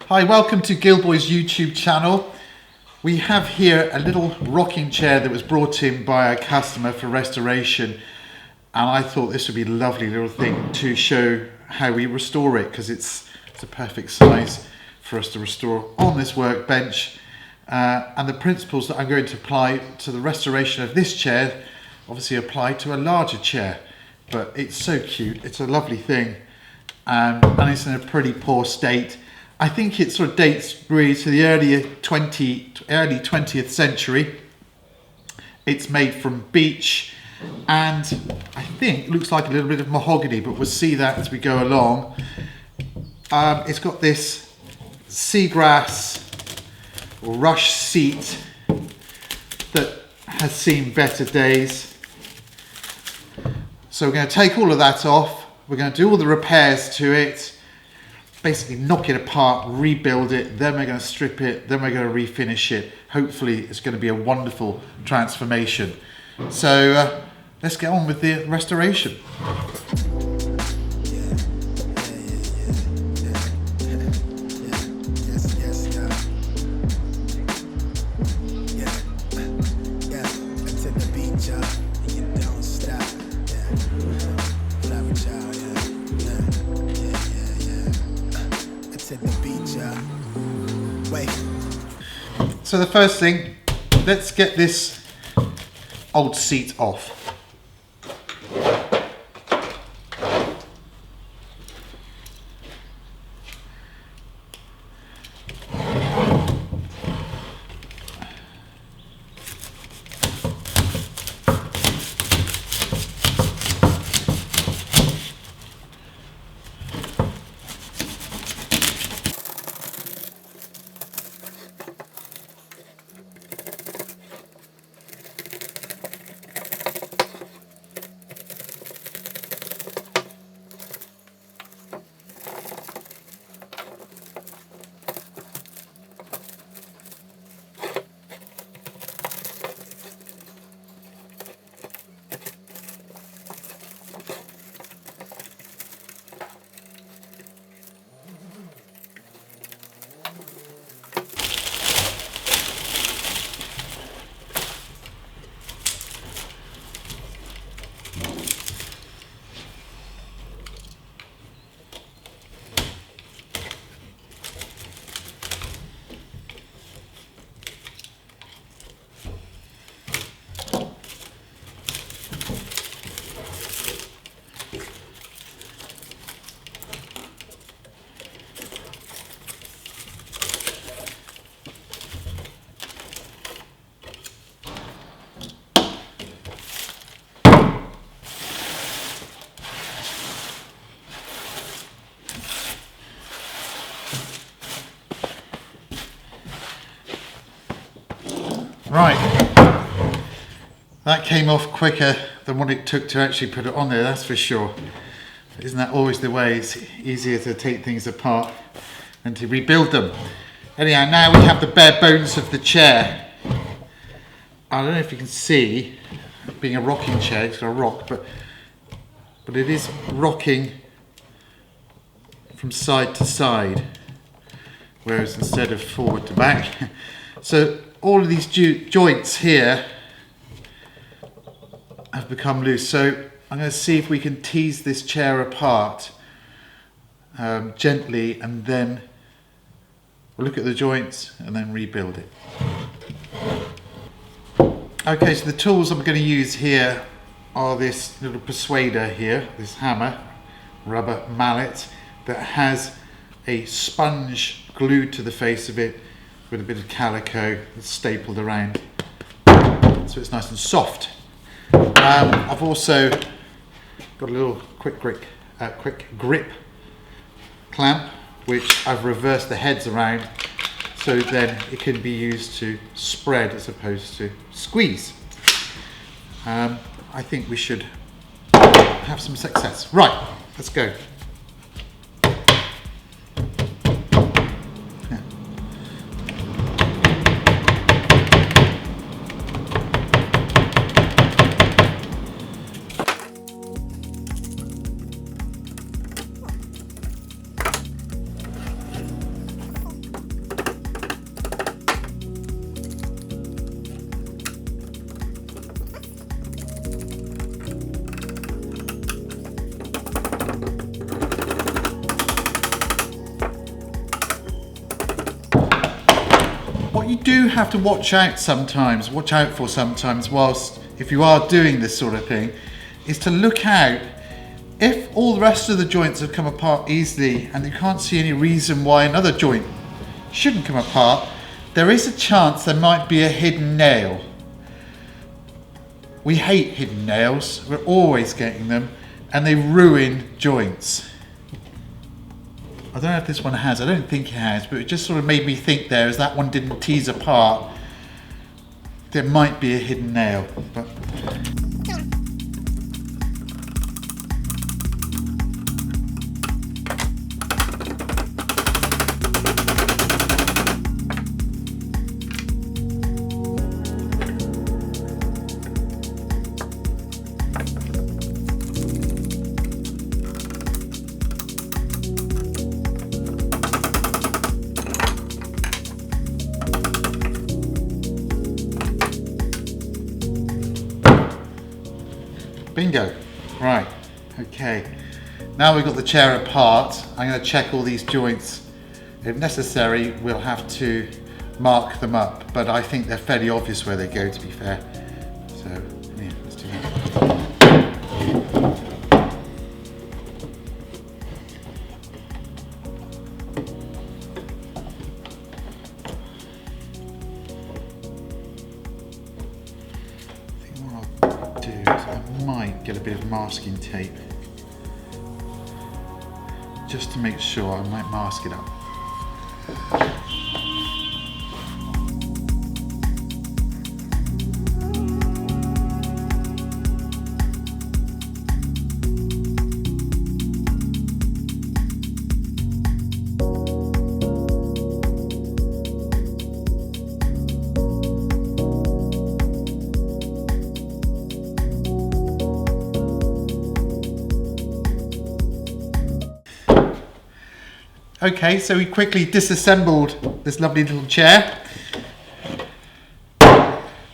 Hi, welcome to Gilboy's YouTube channel. We have here a little rocking chair that was brought in by a customer for restoration, and I thought this would be a lovely little thing to show how we restore it, because it's a perfect size for us to restore on this workbench. And the principles that I'm going to apply to the restoration of this chair obviously apply to a larger chair, but it's so cute, it's a lovely thing, and it's in a pretty poor state. I think it sort of dates really to the early 20th century. It's made from beech, and I think it looks like a little bit of mahogany, but we'll see that as we go along. It's got this seagrass or rush seat that has seen better days. So we're going to take all of that off. We're going to do all the repairs to it, basically knock it apart, rebuild it, then we're going to strip it, then we're going to refinish it. Hopefully it's going to be a wonderful transformation. So let's get on with the restoration. So the first thing, let's get this old seat off. Right, that came off quicker than what it took to actually put it on there, that's for sure. Isn't that always the way? It's easier to take things apart than to rebuild them. Anyhow, now we have the bare bones of the chair. I don't know if you can see, being a rocking chair, it's got a rock, but it is rocking from side to side, whereas instead of forward to back. So all of these joints here have become loose. So I'm going to see if we can tease this chair apart gently, and then we'll look at the joints and then rebuild it. Okay, so the tools I'm going to use here are this little persuader here, this hammer, rubber mallet that has a sponge glued to the face of it with a bit of calico stapled around, so it's nice and soft. I've also got a little quick grip clamp, which I've reversed the heads around, so then it can be used to spread as opposed to squeeze. I think we should have some success. Right, let's go. What you do have to watch out for sometimes whilst, if you are doing this sort of thing, is to look out if all the rest of the joints have come apart easily and you can't see any reason why another joint shouldn't come apart, there is a chance there might be a hidden nail. We hate hidden nails, we're always getting them, and they ruin joints. I don't know if this one has, I don't think it has, but it just sort of made me think there, as that one didn't tease apart, there might be a hidden nail. But bingo. Right, okay. Now we've got the chair apart, I'm going to check all these joints. If necessary, we'll have to mark them up, but I think they're fairly obvious where they go, to be fair. So, yeah, let's do that. Get a bit of masking tape just to make sure. I might mask it up. Okay, so we quickly disassembled this lovely little chair.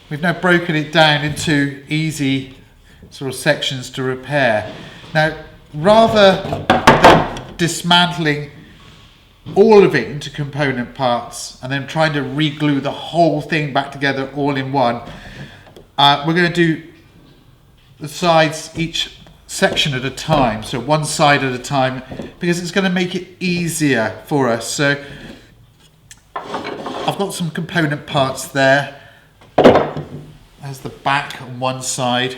We've now broken it down into easy sort of sections to repair. Now, rather than dismantling all of it into component parts and then trying to re-glue the whole thing back together all in one, we're going to do the sides each section at a time, so one side at a time, because it's going to make it easier for us. So I've got some component parts there. There's the back on one side.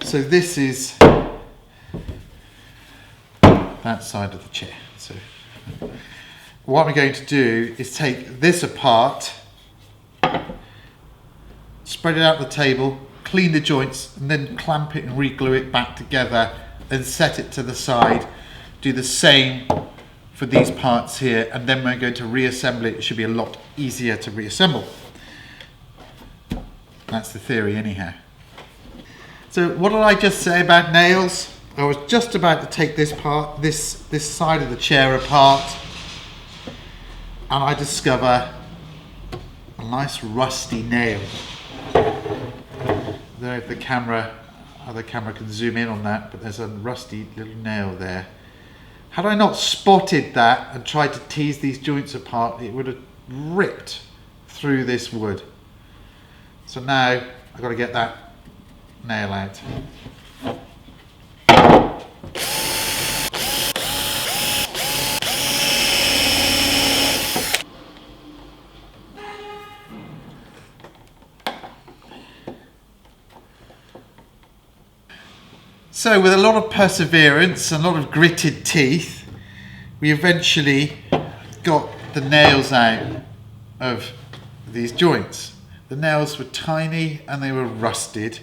So this is that side of the chair. So what we're going to do is take this apart, spread it out the table, clean the joints, and then clamp it and re-glue it back together, then set it to the side. Do the same for these parts here, and then we're going to reassemble it. It should be a lot easier to reassemble. That's the theory anyhow. So what did I just say about nails? I was just about to take this part, this side of the chair apart, and I discover a nice rusty nail. I don't know if the other camera can zoom in on that, but there's a rusty little nail there. Had I not spotted that and tried to tease these joints apart, it would have ripped through this wood. So now I've got to get that nail out. So with a lot of perseverance and a lot of gritted teeth, we eventually got the nails out of these joints. The nails were tiny and they were rusted.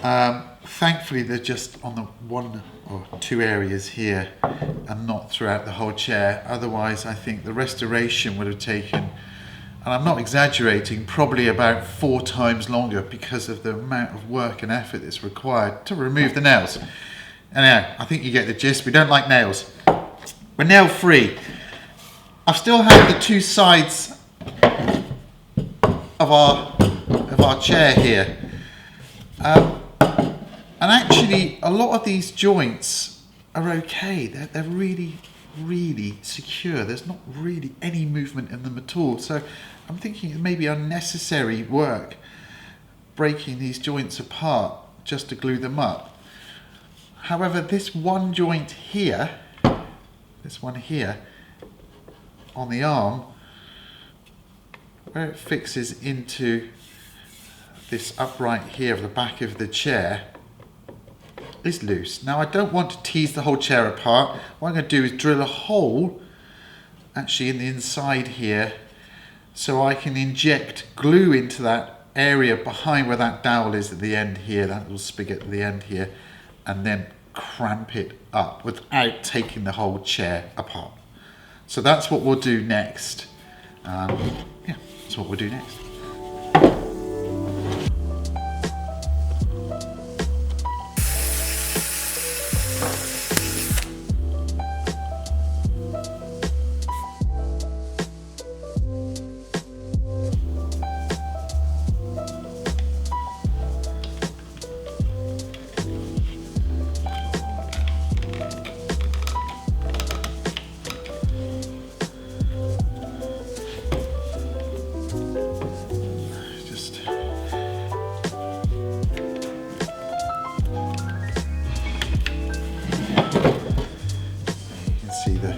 Thankfully they're just on the one or two areas here and not throughout the whole chair. Otherwise I think the restoration would have taken, and I'm not exaggerating, probably about 4 times longer because of the amount of work and effort that's required to remove the nails. Anyhow, I think you get the gist. We don't like nails. We're nail free. I still have the 2 sides of our chair here. And actually a lot of these joints are okay. They're really really secure. There's not really any movement in them at all. So I'm thinking it may be unnecessary work breaking these joints apart just to glue them up. However, this one joint here, this one here on the arm, where it fixes into this upright here of the back of the chair, is loose. Now I don't want to tease the whole chair apart. What I'm going to do is drill a hole actually in the inside here so I can inject glue into that area behind where that dowel is at the end here, that little spigot at the end here, and then cramp it up without taking the whole chair apart. So that's what we'll do next. Yeah, that's what we'll do next. See the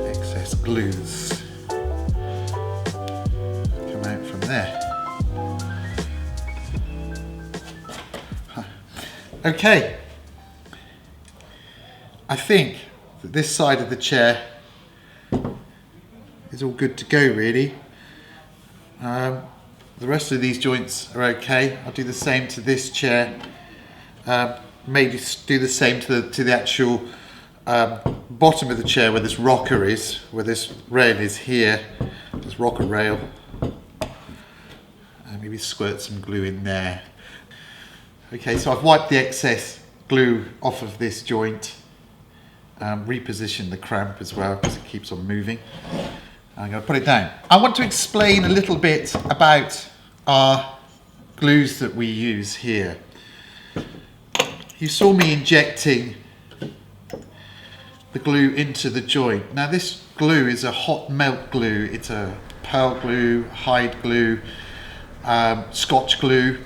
excess glues come out from there. Okay, I think that this side of the chair is all good to go really. The rest of these joints are okay. I'll do the same to this chair. Maybe do the same to the actual bottom of the chair where this rocker is, where this rail is here, this rocker rail, and maybe squirt some glue in there. Okay, so I've wiped the excess glue off of this joint, repositioned the cramp as well because it keeps on moving. I'm going to put it down. I want to explain a little bit about our glues that we use here. You saw me injecting the glue into the joint. Now this glue is a hot melt glue. It's a pearl glue, hide glue, scotch glue,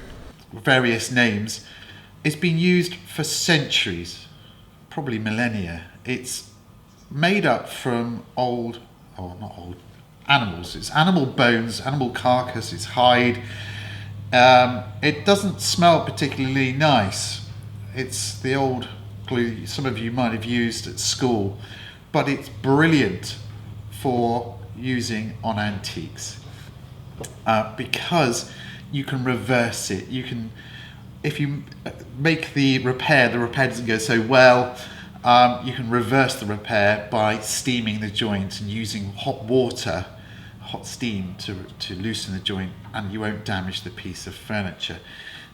various names. It's been used for centuries, probably millennia. It's made up from animals. It's animal bones, animal carcass, it's hide. It doesn't smell particularly nice. It's the old glue some of you might have used at school, but it's brilliant for using on antiques because you can reverse it. You can, if you make the repair doesn't go so well, you can reverse the repair by steaming the joint and using hot water, hot steam to loosen the joint, and you won't damage the piece of furniture.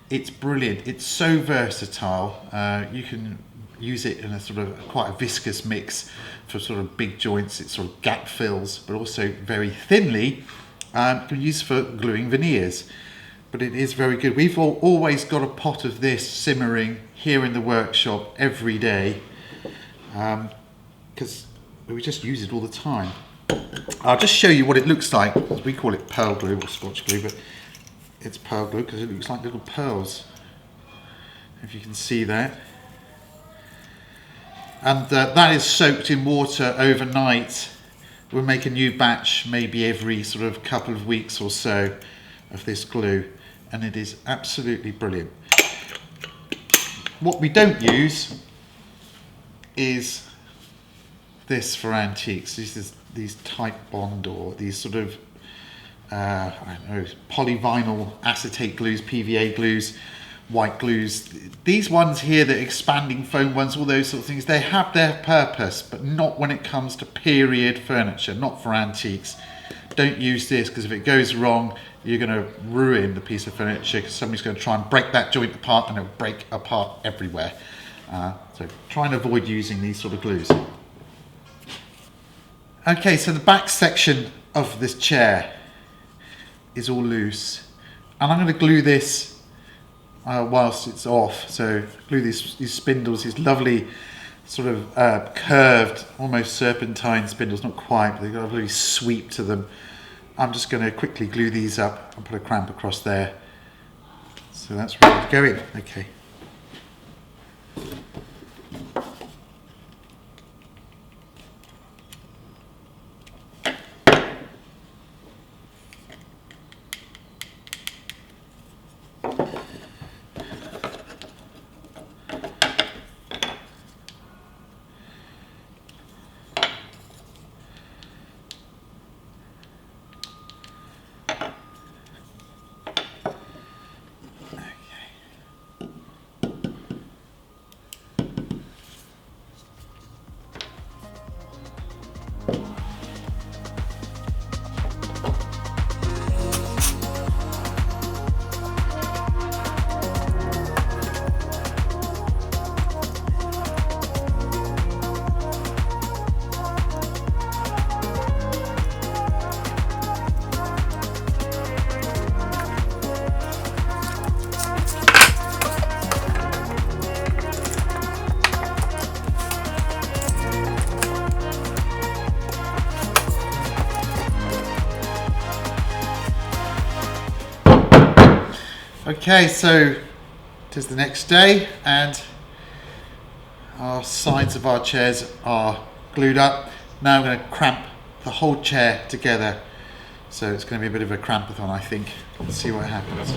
It's brilliant. It's so versatile. You can use it in a sort of quite a viscous mix for sort of big joints. It sort of gap fills, but also very thinly. You can use for gluing veneers. But it is very good. We've always got a pot of this simmering here in the workshop every day because we just use it all the time. I'll just show you what it looks like. We call it pearl glue or scotch glue, but it's pearl glue because it looks like little pearls, if you can see that. And that is soaked in water overnight. We'll make a new batch maybe every sort of couple of weeks or so of this glue, and it is absolutely brilliant. What we don't use is this for antiques. These type bond or these sort of I don't know, polyvinyl acetate glues, PVA glues, white glues. These ones here, the expanding foam ones, all those sort of things, they have their purpose, but not when it comes to period furniture, not for antiques. Don't use this because if it goes wrong, you're going to ruin the piece of furniture because somebody's going to try and break that joint apart and it'll break apart everywhere. So try and avoid using these sort of glues. Okay, so the back section of this chair is all loose, and I'm going to glue this whilst it's off. So glue these spindles, these lovely sort of curved, almost serpentine spindles, not quite, but they've got a really sweep to them. I'm just going to quickly glue these up and put a cramp across there. So that's ready to go in. Okay. Okay, so it is the next day and our sides of our chairs are glued up. Now I'm going to cramp the whole chair together. So it's going to be a bit of a crampathon, I think. Let's see what happens.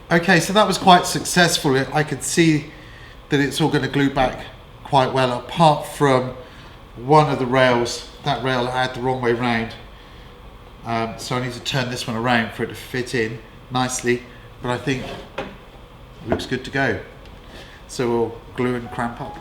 Okay, so that was quite successful. I could see that it's all going to glue back quite well, apart from one of the rails. That rail I had the wrong way round. So I need to turn this one around for it to fit in nicely, but I think it looks good to go. So we'll glue and cramp up.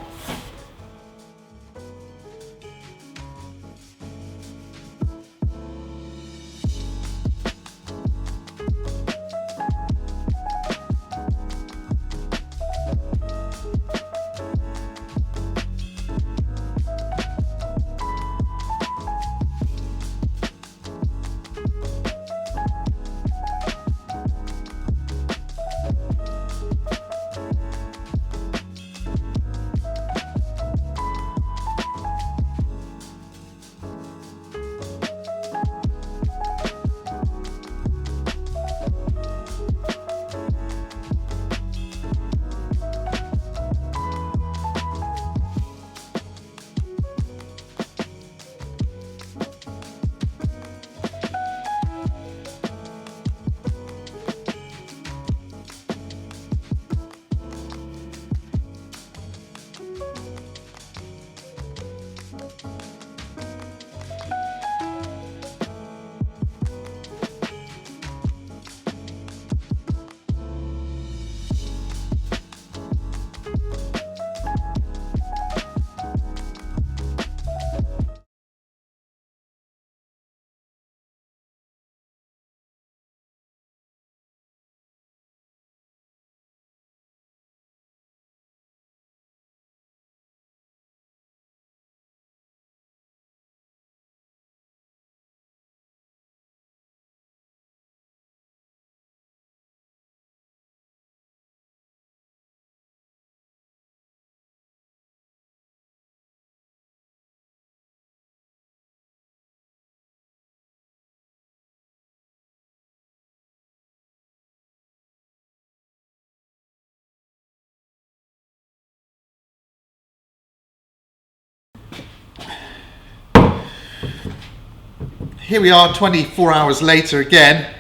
here we are 24 hours later again,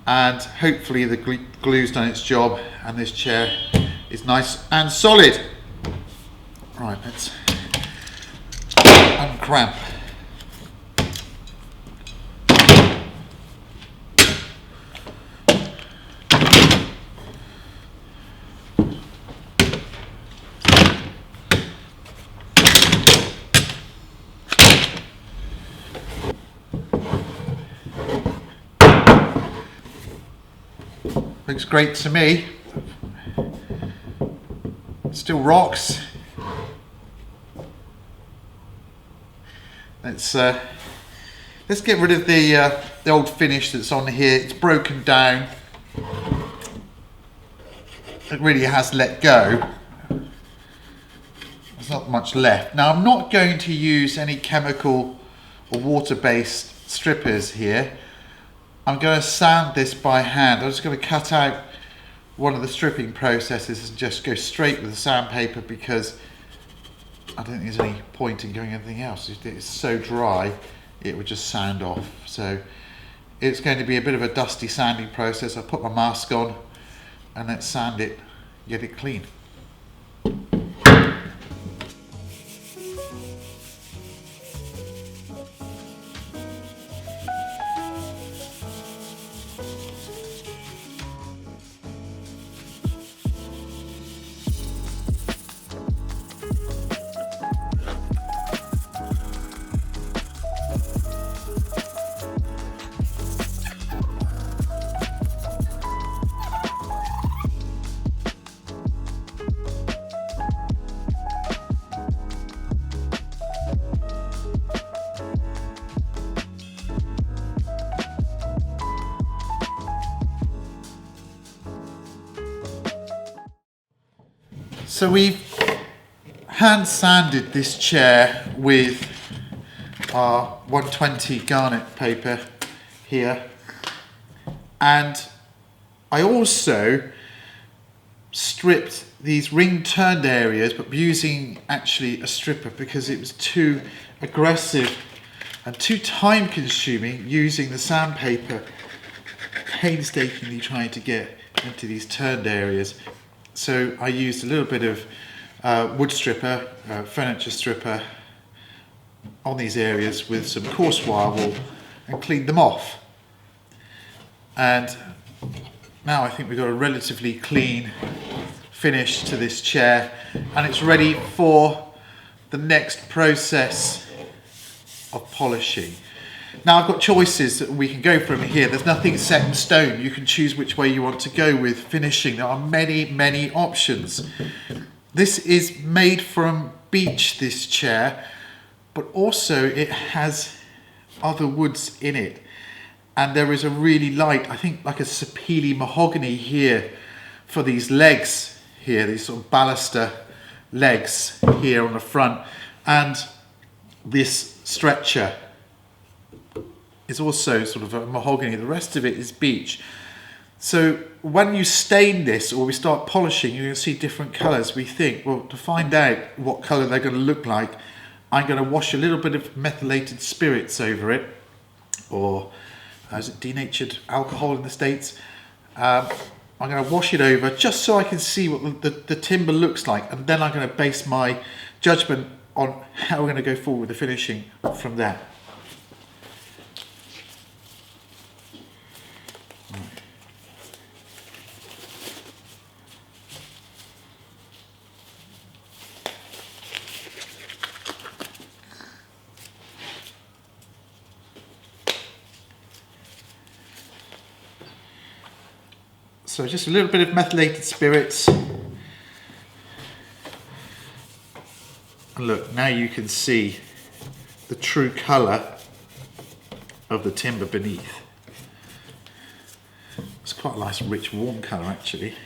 and hopefully the glue's done its job and this chair is nice and solid. Right, let's uncramp. Looks great to me. Still rocks. Let's get rid of the old finish that's on here. It's broken down. It really has let go. There's not much left. Now I'm not going to use any chemical or water-based strippers here. I'm going to sand this by hand. I'm just going to cut out one of the stripping processes and just go straight with the sandpaper, because I don't think there's any point in doing anything else. It's so dry, it would just sand off. So it's going to be a bit of a dusty sanding process. I'll put my mask on and let's sand it, get it clean. So we've hand sanded this chair with our 120 garnet paper here, and I also stripped these ring turned areas, but using actually a stripper because it was too aggressive and too time consuming using the sandpaper, painstakingly trying to get into these turned areas. So I used a little bit of wood stripper, furniture stripper on these areas with some coarse wire wool and cleaned them off. And now I think we've got a relatively clean finish to this chair, and it's ready for the next process of polishing. Now I've got choices that we can go from here. There's nothing set in stone. You can choose which way you want to go with finishing. There are many, many options. This is made from beech, this chair, but also it has other woods in it. And there is a really light, I think like a sapele mahogany here for these legs here, these sort of baluster legs here on the front. And this stretcher is also sort of a mahogany. The rest of it is beech. So when you stain this or we start polishing, you're going to see different colours. We think, well, to find out what colour they're going to look like, I'm going to wash a little bit of methylated spirits over it, or is it denatured alcohol in the States? I'm going to wash it over just so I can see what the timber looks like, and then I'm going to base my judgment on how we're going to go forward with the finishing from there. So just a little bit of methylated spirits. And look, now you can see the true colour of the timber beneath. It's quite a nice rich warm colour actually.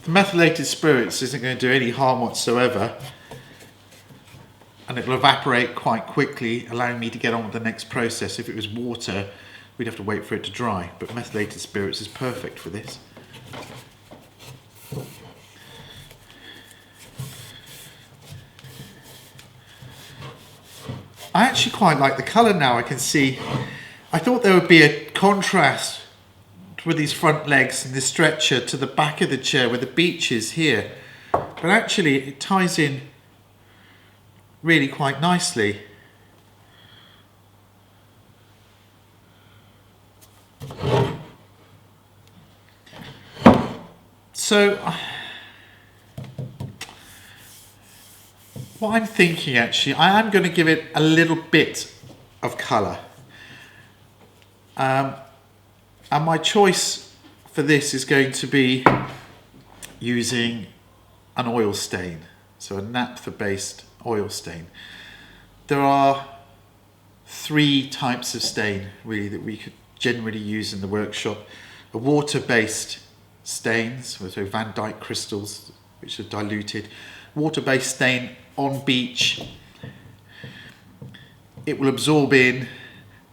The methylated spirits isn't going to do any harm whatsoever, and it will evaporate quite quickly, allowing me to get on with the next process. If it was water, we'd have to wait for it to dry, but methylated spirits is perfect for this. I actually quite like the colour now. I can see, I thought there would be a contrast with these front legs and this stretcher to the back of the chair where the beech is here, but actually it ties in really quite nicely. So what I'm thinking, actually, I am going to give it a little bit of colour. And my choice for this is going to be using an oil stain, so a naphtha-based oil stain. There are 3 types of stain, really, that we could generally use in the workshop. A water-based stains, so Van Dyke crystals, which are diluted. Water-based stain on beech, it will absorb in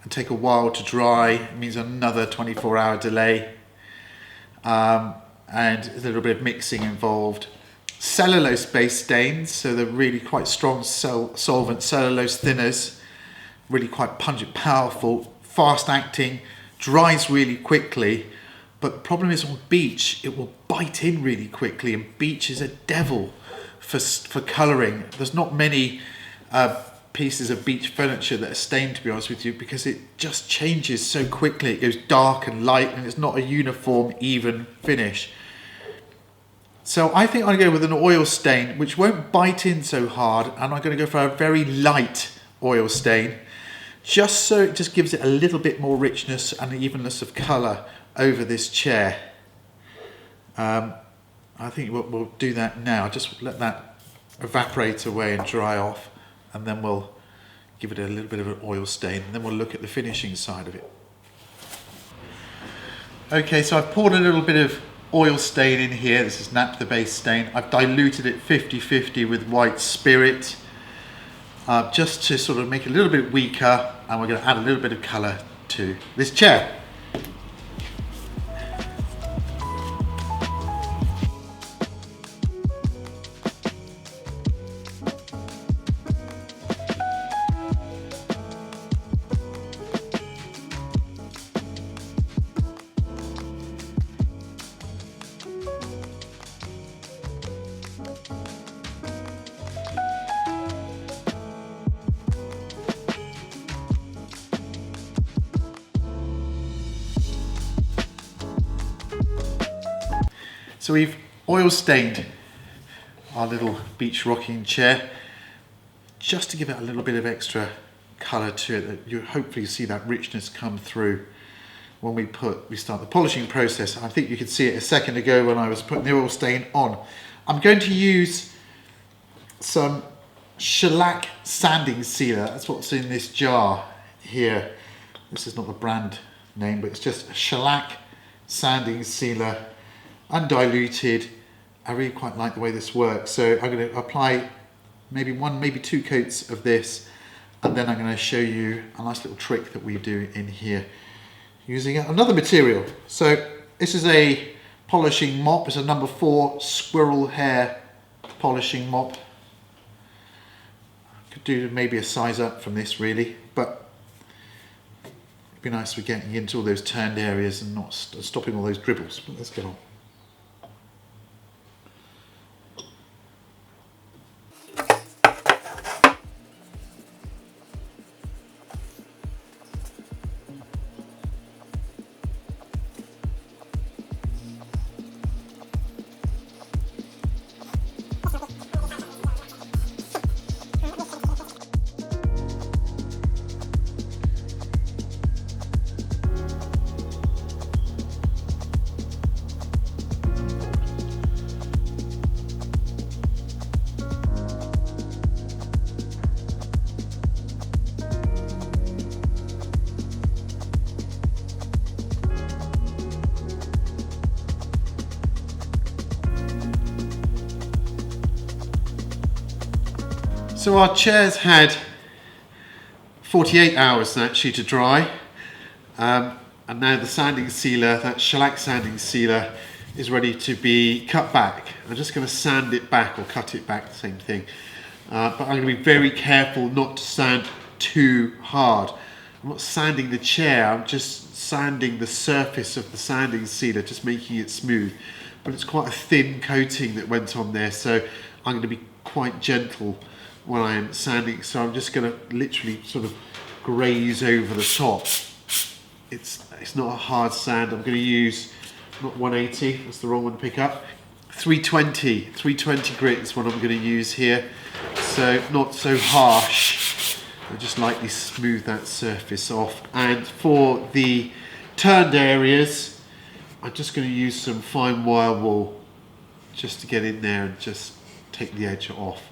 and take a while to dry. It means another 24-hour delay, and a little bit of mixing involved. Cellulose-based stains, so they're really quite strong solvent cellulose thinners, really quite pungent, powerful, fast-acting, dries really quickly. But the problem is on beech, it will bite in really quickly, and beech is a devil for colouring. There's not many pieces of beech furniture that are stained, to be honest with you, because it just changes so quickly. It goes dark and light, and it's not a uniform, even finish. So I think I'm going to go with an oil stain, which won't bite in so hard, and I'm going to go for a very light oil stain, just so it just gives it a little bit more richness and evenness of colour over this chair. I think we'll do that now. Just let that evaporate away and dry off, and then we'll give it a little bit of an oil stain, and then we'll look at the finishing side of it. Okay, so I've poured a little bit of oil stain in here. This is naphtha-based stain. I've diluted it 50-50 with white spirit, just to sort of make it a little bit weaker, and we're going to add a little bit of colour to this chair. So we've oil stained our little beech rocking chair, just to give it a little bit of extra colour to it, that you hopefully see that richness come through when we start the polishing process. I think you could see it a second ago when I was putting the oil stain on. I'm going to use some shellac sanding sealer. That's what's in this jar here. This is not the brand name, but it's just a shellac sanding sealer, undiluted. I really quite like the way this works, so I'm going to apply maybe 1, maybe 2 coats of this, and then I'm going to show you a nice little trick that we do in here using another material. So this is a polishing mop. It's a number 4 squirrel hair polishing mop. Could do maybe a size up from this, really, but it'd be nice for getting into all those turned areas and not stopping all those dribbles. But let's get on. So our chair's had 48 hours actually to dry, and now the sanding sealer, that shellac sanding sealer, is ready to be cut back. I'm just going to sand it back or cut it back, the same thing. But I'm going to be very careful not to sand too hard. I'm not sanding the chair, I'm just sanding the surface of the sanding sealer, just making it smooth. But it's quite a thin coating that went on there, so I'm going to be quite gentle when I am sanding. So I'm just going to literally sort of graze over the top. It's not a hard sand. I'm going to use, not 180, that's the wrong one to pick up. 320 grit is what I'm going to use here. So not so harsh. I'll just lightly smooth that surface off. And for the turned areas, I'm just going to use some fine wire wool just to get in there and just take the edge off.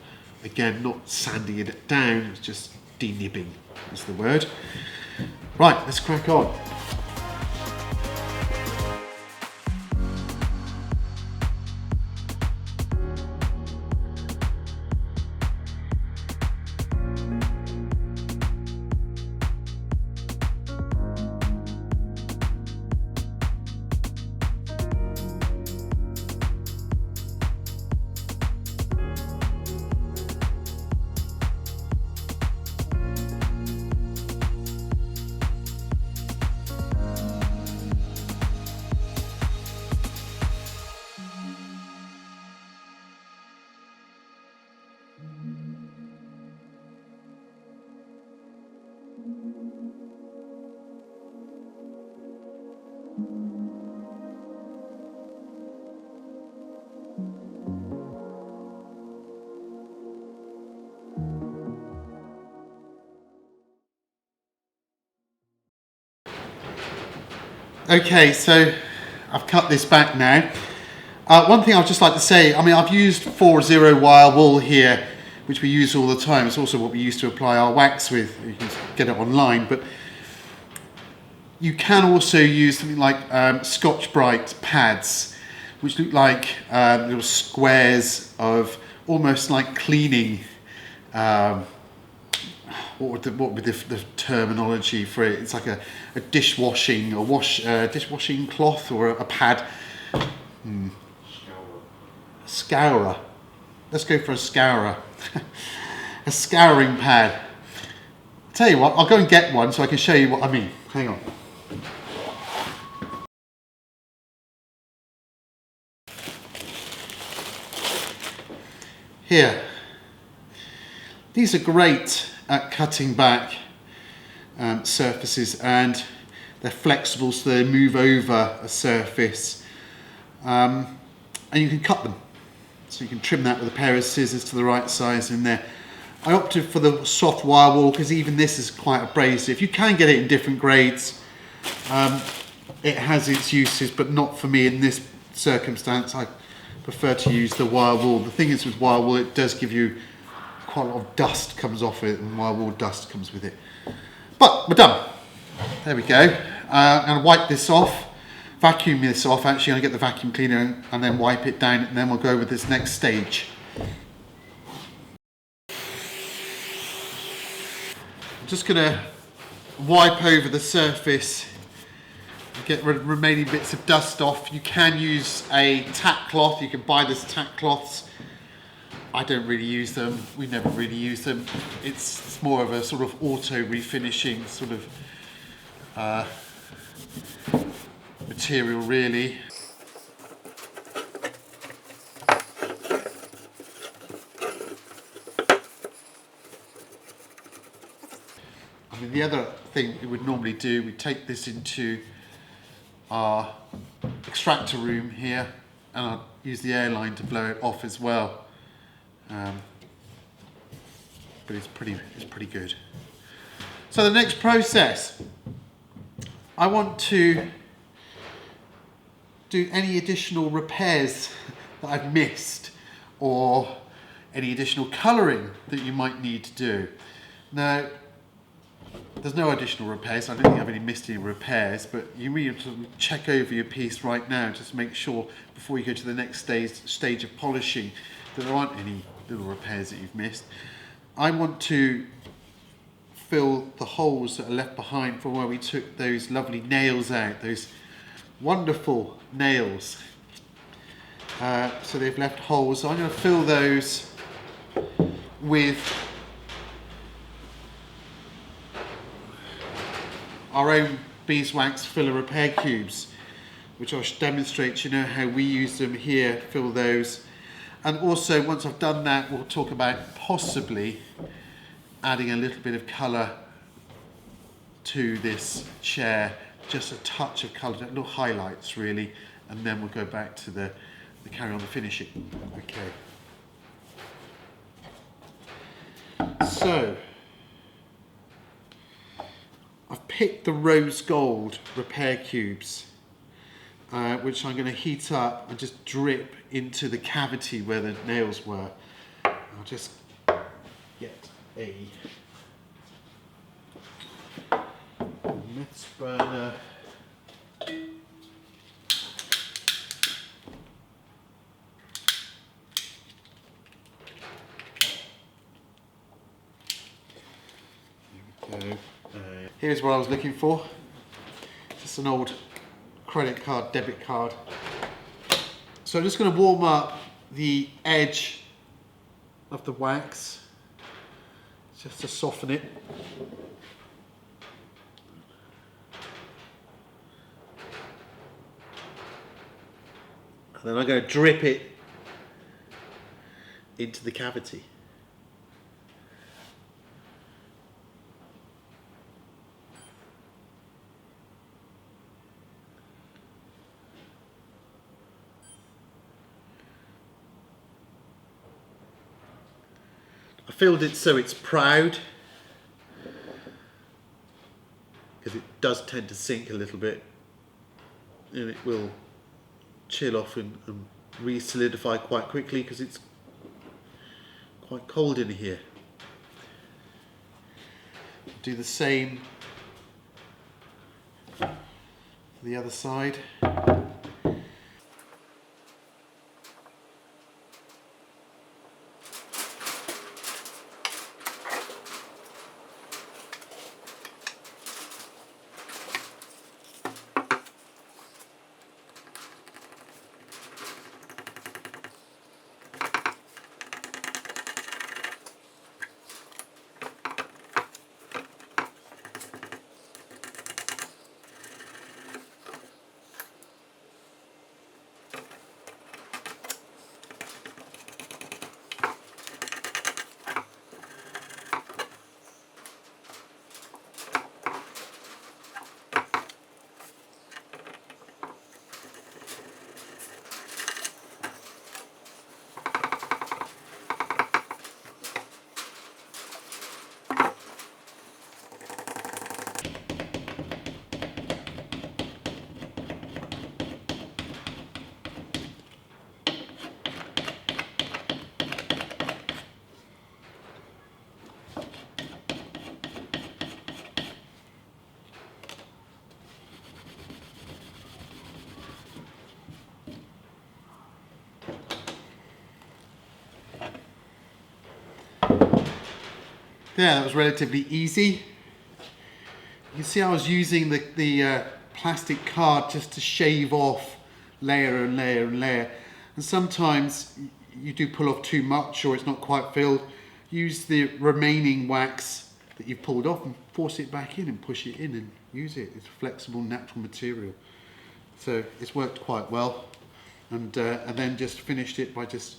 Again, not sanding it down, it's just denibbing is the word. Right, let's crack on. Okay, so I've cut this back now. One thing I'd just like to say, I mean, I've used 4-0 wire wool here, which we use all the time. It's also what we used to apply our wax with. You can get it online, but you can also use something like Scotch Brite pads, which look like little squares of almost like cleaning. What would the terminology for it? It's like a dishwashing or dishwashing cloth or a pad. Scourer. Let's go for a scourer. A scouring pad. Tell you what, I'll go and get one so I can show you what I mean. Hang on. Here. These are great at cutting back surfaces, and they're flexible so they move over a surface, and you can cut them. So you can trim that with a pair of scissors to the right size in there. I opted for the soft wire wool because even this is quite abrasive. You can get it in different grades. It has its uses, but not for me in this circumstance. I prefer to use the wire wool. The thing is with wire wool, it does give you quite a lot of dust comes off it, and wire wool dust comes with it. But we're done. There we go. I'm going to wipe this off, vacuum this off. Actually, I'm going to get the vacuum cleaner and then wipe it down, and then we'll go with this next stage. I'm just going to wipe over the surface, get remaining bits of dust off. You can use a tack cloth. You can buy this tack cloths. I don't really use them. We never really use them. It's more of a sort of auto refinishing sort of material, really. I mean, the other thing we would normally do, we take this into our extractor room here, and I'll use the airline to blow it off as well. But it's pretty good. So the next process, I want to do any additional repairs that I've missed, or any additional colouring that you might need to do. Now, there's no additional repairs. I don't think I've really missed any repairs, but you really have to check over your piece right now just to make sure before you go to the next stage of polishing that there aren't any little repairs that you've missed. I want to fill the holes that are left behind from where we took those lovely nails out, those wonderful nails. So they've left holes. So I'm going to fill those with our own beeswax filler repair cubes, which I'll demonstrate, you know, how we use them here, fill those. And also, once I've done that, we'll talk about possibly adding a little bit of colour to this chair, just a touch of colour, little highlights really, and then we'll go back to the carry on the finishing. Okay. So, I've picked the rose gold repair cubes, which I'm going to heat up and just drip into the cavity where the nails were. I'll just get a meths burner. Here's what I was looking for. Just an old credit card, debit card. So I'm just going to warm up the edge of the wax just to soften it. And then I'm going to drip it into the cavity. I filled it so it's proud, because it does tend to sink a little bit, and it will chill off and re-solidify quite quickly because it's quite cold in here. Do the same for the other side. Yeah, that was relatively easy. You can see I was using the plastic card just to shave off layer and layer and layer. And sometimes you do pull off too much or it's not quite filled. Use the remaining wax that you've pulled off and force it back in and push it in and use it. It's a flexible, natural material. So it's worked quite well. And then just finished it by just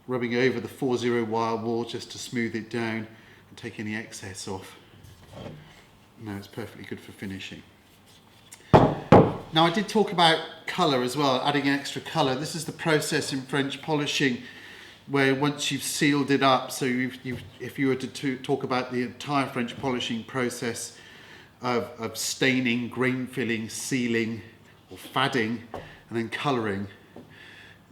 rubbing over the 4-0 wire wall just to smooth it down and take any excess off. Now it's perfectly good for finishing. Now I did talk about colour as well, adding extra colour. This is the process in French polishing where once you've sealed it up, so if you were to talk about the entire French polishing process of staining, grain filling, sealing or fadding and then colouring,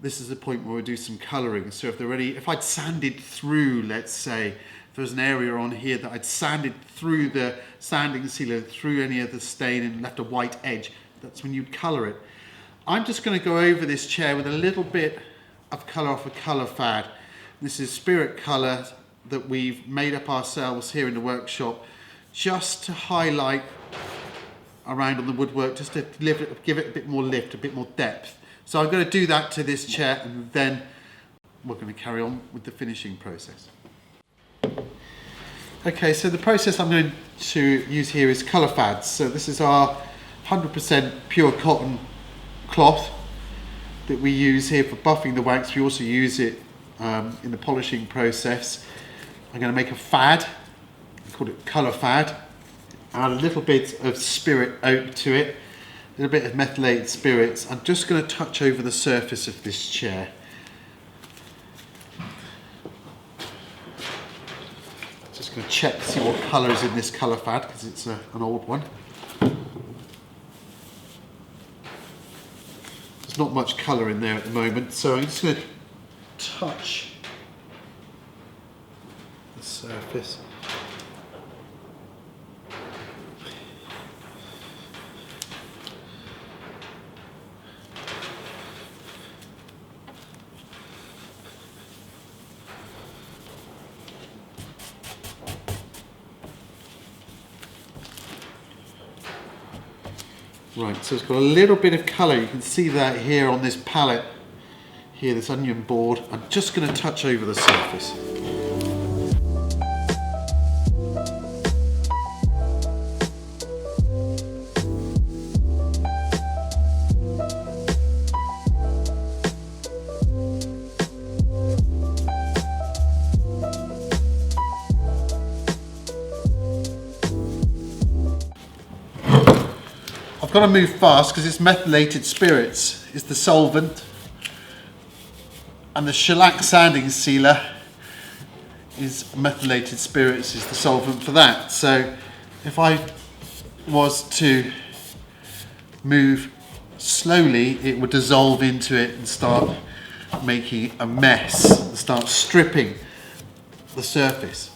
this is the point where we do some colouring. So if I'd sanded through, let's say, if there's an area on here that I'd sanded through the sanding sealer, through any of the stain and left a white edge, that's when you'd colour it. I'm just going to go over this chair with a little bit of colour off a colour fad. This is Spirit Colour that we've made up ourselves here in the workshop, just to highlight around on the woodwork, just to give it a bit more lift, a bit more depth. So I'm going to do that to this chair, and then we're going to carry on with the finishing process. Okay, so the process I'm going to use here is colour fads. So this is our 100% pure cotton cloth that we use here for buffing the wax. We also use it in the polishing process. I'm going to make a fad, I call it colour fad. Add a little bit of spirit oak to it, a little bit of methylated spirits. I'm just going to touch over the surface of this chair. Just going to check to see what colour is in this colour fad, because it's an old one. There's not much colour in there at the moment, so I'm just going to touch the surface. Right, so it's got a little bit of colour. You can see that here on this palette, here, this onion board. I'm just going to touch over the surface. I've got to move fast because it's methylated spirits is the solvent, and the shellac sanding sealer is methylated spirits is the solvent for that. So if I was to move slowly, it would dissolve into it and start making a mess, and start stripping the surface.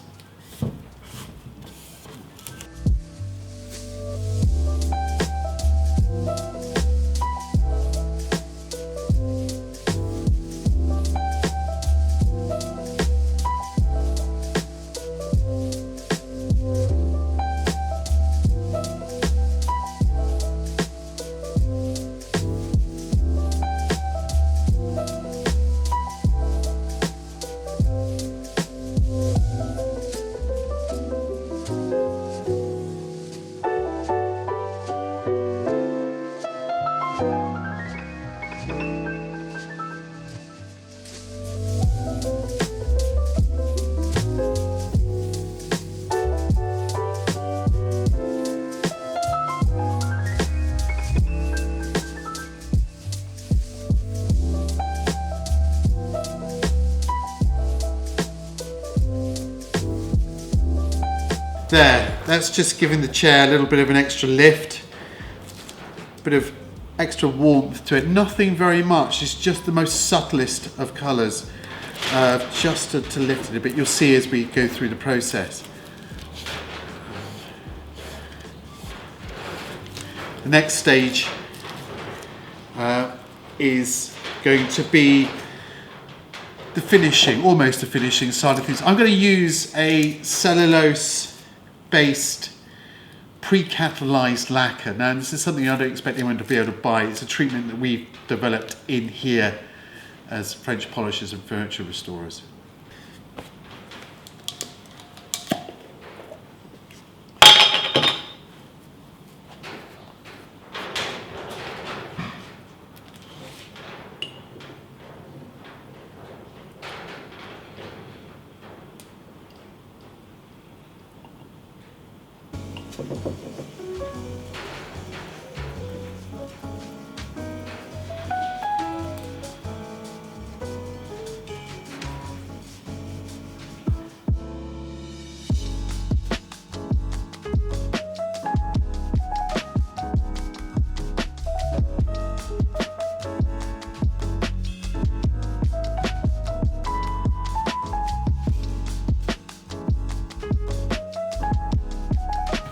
There, that's just giving the chair a little bit of an extra lift, a bit of extra warmth to it. Nothing very much, it's just the most subtlest of colours, just to lift it a bit. You'll see as we go through the process. The next stage is going to be the finishing, almost the finishing side of things. I'm going to use a cellulose-based pre-catalyzed lacquer. Now, this is something I don't expect anyone to be able to buy. It's a treatment that we've developed in here as French polishers and furniture restorers.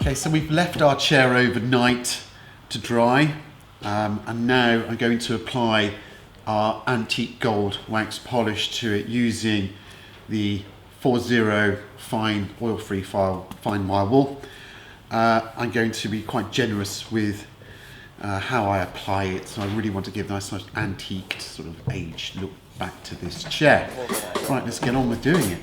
Okay, so we've left our chair overnight to dry, and now I'm going to apply our antique gold wax polish to it using the 4-0 fine oil-free fine marble. I'm going to be quite generous with how I apply it, so I really want to give a nice antiqued sort of aged look back to this chair. Right, let's get on with doing it.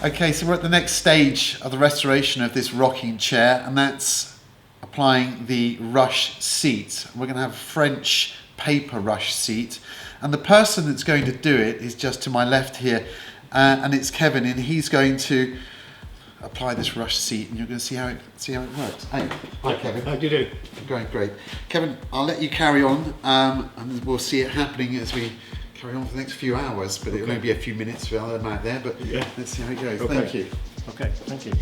Okay, so we're at the next stage of the restoration of this rocking chair, and that's applying the rush seat. We're going to have a French paper rush seat, and the person that's going to do it is just to my left here, and it's Kevin, and he's going to apply this rush seat, and you're going to see how it works. Hey, hi Kevin. How do you do? Going great. Kevin, I'll let you carry on, and we'll see it happening as we carry on for the next few hours, but it'll only be a few minutes for them out there, but yeah, let's see how it goes. Okay. Thank you. Okay, thank you.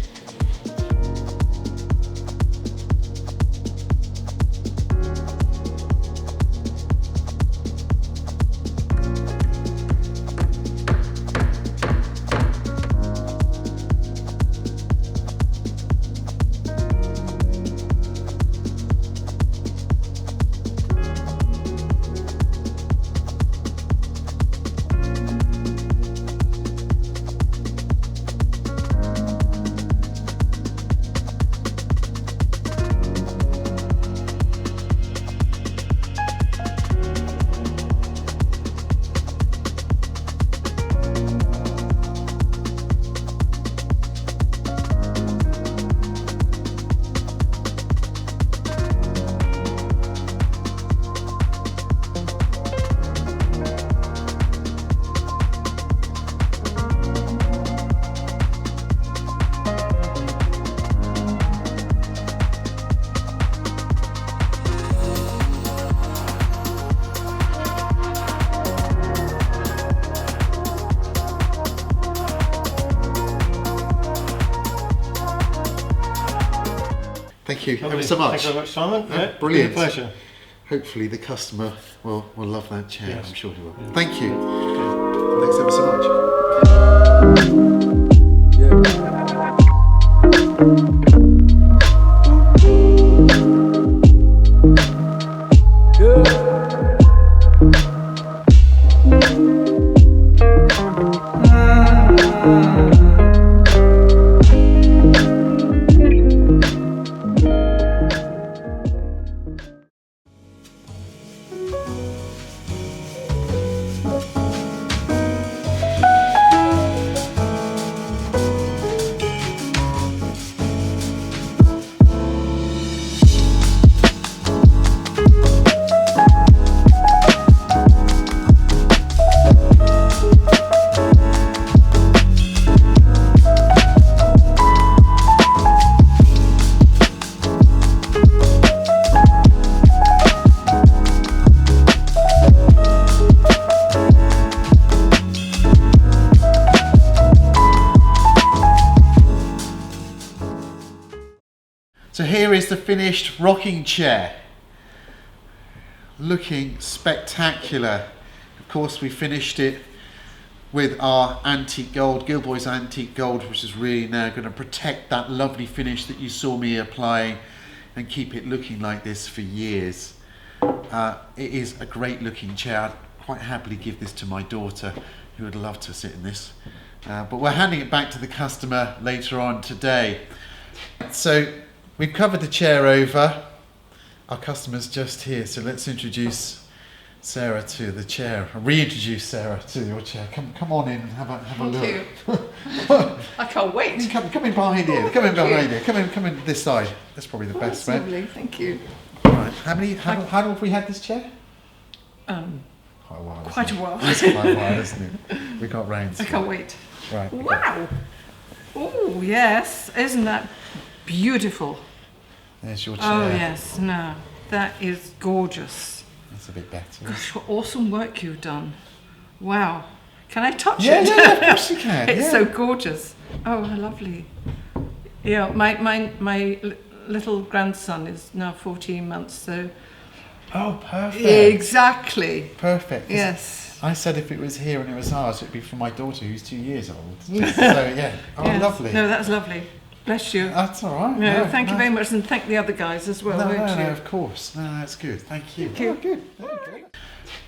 Thank you Lovely. ever so much. Thank you very much, Simon. Yeah, Brilliant. It's a pleasure. Hopefully the customer will love that chair. Yes. I'm sure he will. Yeah. Thank you. Okay. Thanks ever so much. So here is the finished rocking chair, looking spectacular. Of course we finished it with our antique gold, Gilboy's antique gold, which is really now going to protect that lovely finish that you saw me applying and keep it looking like this for years. It is a great looking chair. I'd quite happily give this to my daughter, who would love to sit in this. But we're handing it back to the customer later on today. So we've covered the chair over. Our customer's just here, so let's introduce Sarah to the chair. Reintroduce Sarah to your chair. Come on in and have a look. Thank you. I can't wait. Come in behind here. Come in behind here. Come in this side. That's probably the best way. Lovely, thank you. Right. How long have we had this chair? Quite a while. Quite a while. It's quite a while, isn't it? We got rain. I can't wait. Right. Okay. Wow. Oh yes, isn't that beautiful? There's your chair. Oh yes, no, that is gorgeous. That's a bit better. Gosh, what awesome work you've done. Wow. Can I touch Yeah, it? yeah, of course you can. It's yeah. so gorgeous. Oh, how lovely. Yeah, my little grandson is now 14 months, so. Oh, perfect. Exactly. Perfect. Yes. I said if it was here and it was ours, it'd be for my daughter who's 2 years old. So yeah. Oh, Yes. lovely. No, that's lovely. Bless you. That's all right. No, thank you very much, and thank the other guys as well, No, won't you? of course. No, that's good. Thank you. Thank you. Oh, good. Okay.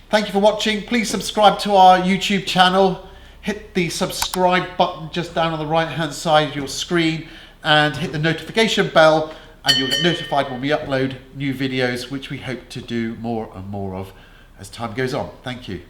Thank you for watching. Please subscribe to our YouTube channel. Hit the subscribe button just down on the right hand side of your screen and hit the notification bell, and you'll get notified when we upload new videos, which we hope to do more and more of as time goes on. Thank you.